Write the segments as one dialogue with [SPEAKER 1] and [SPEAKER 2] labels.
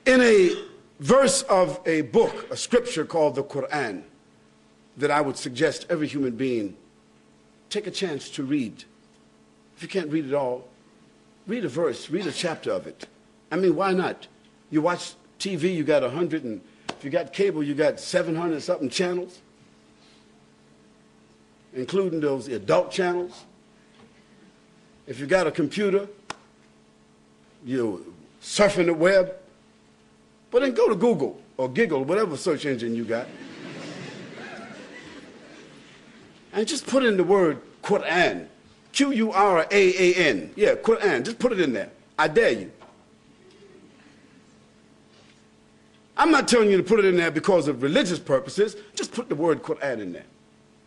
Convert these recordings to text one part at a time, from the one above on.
[SPEAKER 1] In a verse of a book, a scripture called the Quran, that I would suggest every human being take a chance to read. If you can't read it all, read a verse, read a chapter of it. I mean, why not? You watch TV, you got 100, and if you got cable, you got 700 something channels, including those adult channels. If you got a computer, you're surfing the web. But then go to Google or Giggle, whatever search engine you got, and just put in the word Quran. Quran. Yeah, Quran. Just put it in there. I dare you. I'm not telling you to put it in there because of religious purposes. Just put the word Quran in there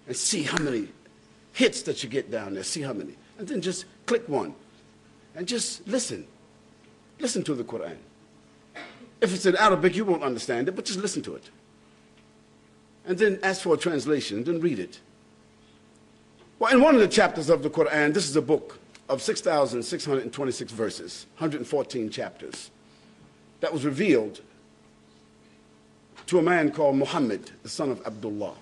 [SPEAKER 1] and see how many hits that you get down there. See how many. And then just click one and just listen. Listen to the Quran. If it's in Arabic, you won't understand it, but just listen to it. And then ask for a translation, and then read it. Well, in one of the chapters of the Quran, this is a book of 6,626 verses, 114 chapters, that was revealed to a man called Muhammad, the son of Abdullah,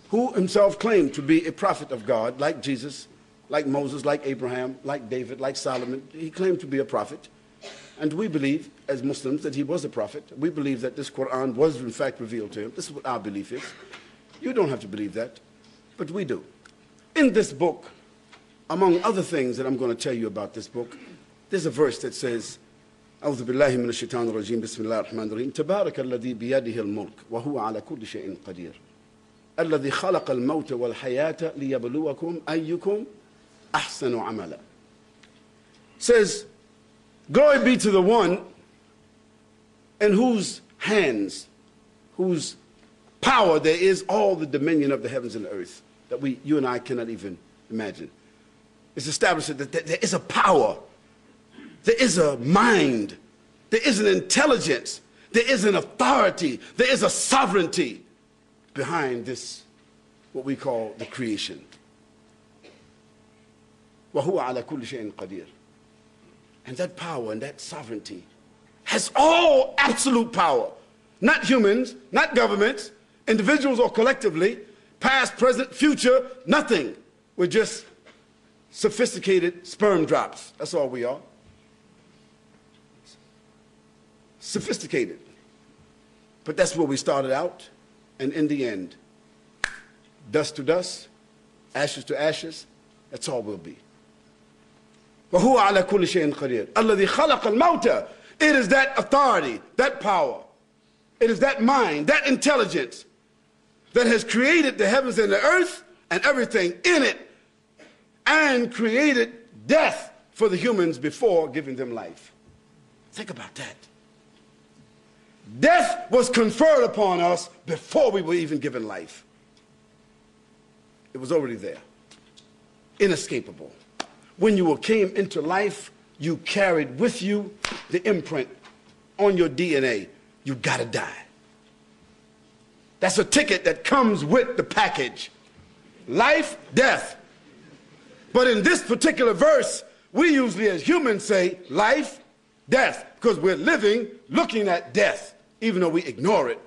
[SPEAKER 1] who himself claimed to be a prophet of God, like Jesus, like Moses, like Abraham, like David, like Solomon. He claimed to be a prophet. And we believe, as Muslims, that he was a prophet. We believe that this Quran was, in fact, revealed to him. This is what our belief is. You don't have to believe that, but we do. In this book, among other things that I'm going to tell you about this book, there's a verse that says, أعوذ بالله من الشيطان الرجيم بسم الله الرحمن الرحيم تبارك الذي بيده الملك وهو على كل شيء قدير الذي خلق الموت والحياة ليبلوكم أيكم أحسن عملا. Says, glory be to the one in whose hands, whose power there is all the dominion of the heavens and the earth that you and I cannot even imagine. It's established that there is a power, there is a mind, there is an intelligence, there is an authority, there is a sovereignty behind this, what we call the creation. وَهُوَ عَلَى كُلِّ شَيْءٍ قَدِيرٌ. And that power and that sovereignty has all absolute power. Not humans, not governments, individuals or collectively, past, present, future, nothing. We're just sophisticated sperm drops. That's all we are. Sophisticated. But that's where we started out. And in the end, dust to dust, ashes to ashes, that's all we'll be. وَهُوَ عَلَى كُلِّ شَيْءٍ قَدِيرٌ الَّذِي خَلَقَ الْمَوْتَ. It is that authority, that power, it is that mind, that intelligence that has created the heavens and the earth and everything in it, and created death for the humans before giving them life. Think about that. Death was conferred upon us before we were even given life. It was already there, inescapable. When you came into life, you carried with you the imprint on your DNA. You gotta die. That's a ticket that comes with the package. Life, death. But in this particular verse, we usually as humans say life, death, because we're living looking at death, even though we ignore it.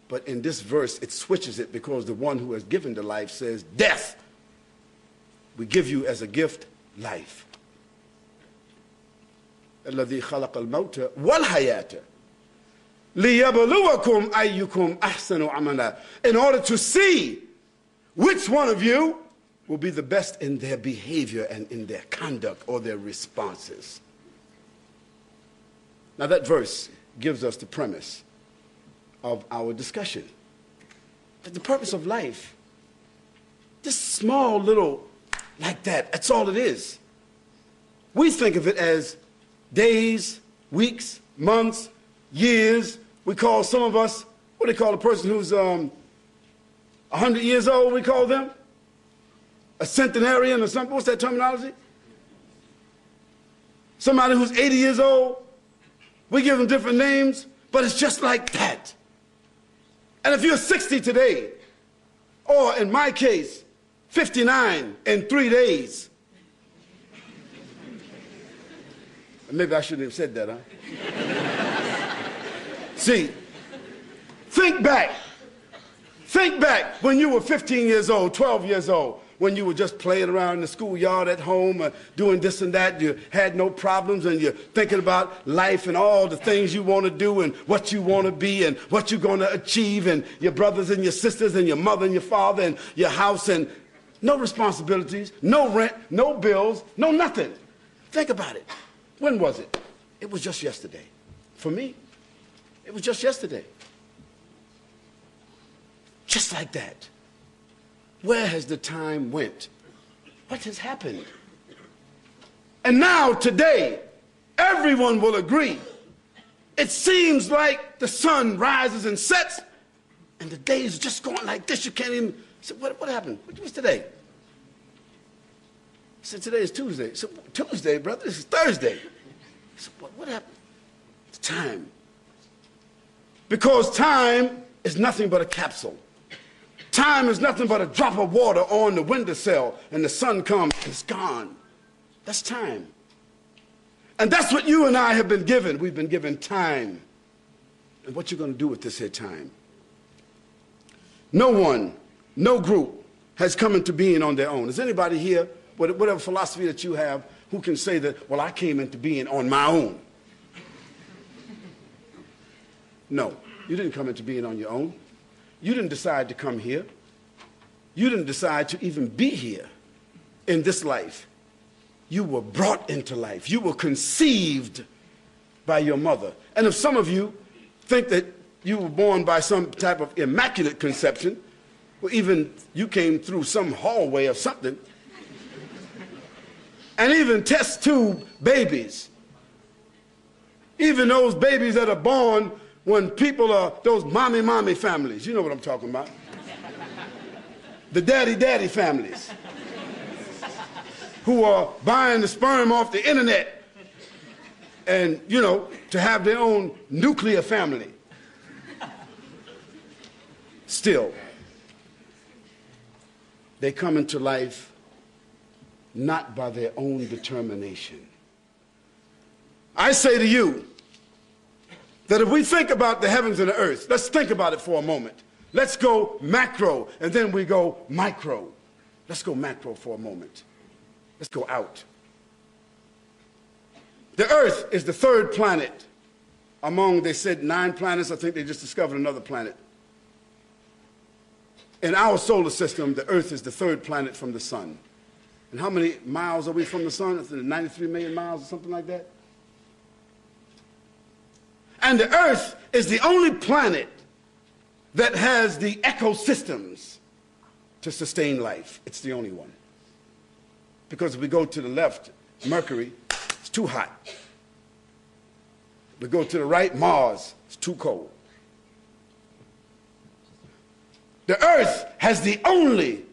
[SPEAKER 1] But in this verse, it switches it because the one who has given the life says, death, we give you as a gift life. الذي خلق الموت والحياة ليبلوكم أيكم أحسن عملا. In order to see which one of you will be the best in their behavior and in their conduct or their responses. Now that verse gives us the premise of our discussion. That the purpose of life, this small little like that, that's all it is. We think of it as days, weeks, months, years. We call some of us, what do they call a person who's 100 years old, we call them? A centenarian or something, what's that terminology? Somebody who's 80 years old, we give them different names, but it's just like that. And if you're 60 today, or in my case, 59 in 3 days. Maybe I shouldn't have said that, huh? See, think back. Think back when you were 15 years old, 12 years old, when you were just playing around in the schoolyard at home, doing this and that. You had no problems, and you're thinking about life and all the things you want to do and what you want to be and what you're going to achieve, and your brothers and your sisters and your mother and your father and your house, and no responsibilities, no rent, no bills, no nothing. Think about it. When was it? It was just yesterday. For me, it was just yesterday. Just like that. Where has the time went? What has happened? And now, today, everyone will agree. It seems like the sun rises and sets, and the day is just going like this. You can't even say, what happened? What's today? I said, today is Tuesday. I said, Tuesday, brother, this is Thursday. I said, what happened? It's time. Because time is nothing but a capsule. Time is nothing but a drop of water on the windowsill, and the sun comes, it's gone. That's time. And that's what you and I have been given. We've been given time. And what you're going to do with this here time? No one, no group has come into being on their own. Is anybody here, whatever philosophy that you have, who can say that, well, I came into being on my own? No, you didn't come into being on your own. You didn't decide to come here. You didn't decide to even be here in this life. You were brought into life. You were conceived by your mother. And if some of you think that you were born by some type of immaculate conception, or even you came through some hallway or something, and even test tube babies, even those babies that are born when people are those mommy families, you know what I'm talking about. The daddy families who are buying the sperm off the internet and, you know, to have their own nuclear family. Still, they come into life not by their own determination. I say to you, that if we think about the heavens and the earth, let's think about it for a moment. Let's go macro, and then we go micro. Let's go macro for a moment. Let's go out. The earth is the third planet among, they said, 9 planets. I think they just discovered another planet. In our solar system, the earth is the third planet from the sun. And how many miles are we from the sun? Is it 93 million miles or something like that? And the earth is the only planet that has the ecosystems to sustain life. It's the only one. Because if we go to the left, Mercury, it's too hot. We go to the right, Mars, it's too cold. The earth has the only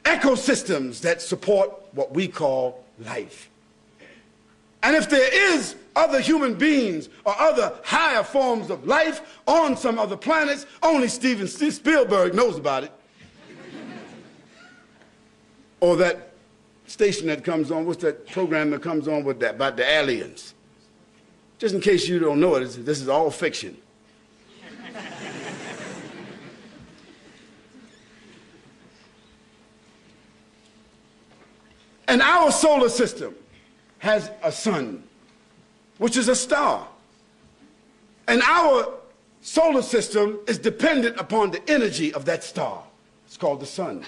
[SPEAKER 1] ecosystems that support what we call life. And if there is other human beings or other higher forms of life on some other planets, only Steven Spielberg knows about it. Or that station that comes on, what's that program that comes on with that, about the aliens? Just in case you don't know it, this is all fiction. And our solar system has a sun, which is a star. And our solar system is dependent upon the energy of that star. It's called the sun.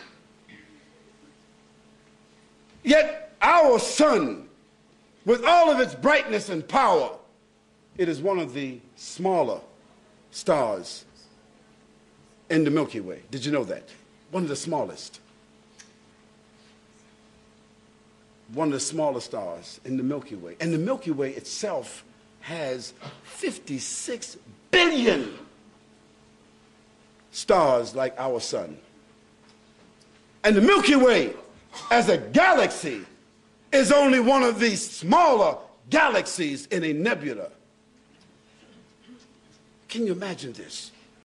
[SPEAKER 1] Yet our sun, with all of its brightness and power, it is one of the smaller stars in the Milky Way. Did you know that? One of the smallest. One of the smaller stars in the Milky Way. And the Milky Way itself has 56 billion stars like our sun. And the Milky Way, as a galaxy, is only one of the smaller galaxies in a nebula. Can you imagine this?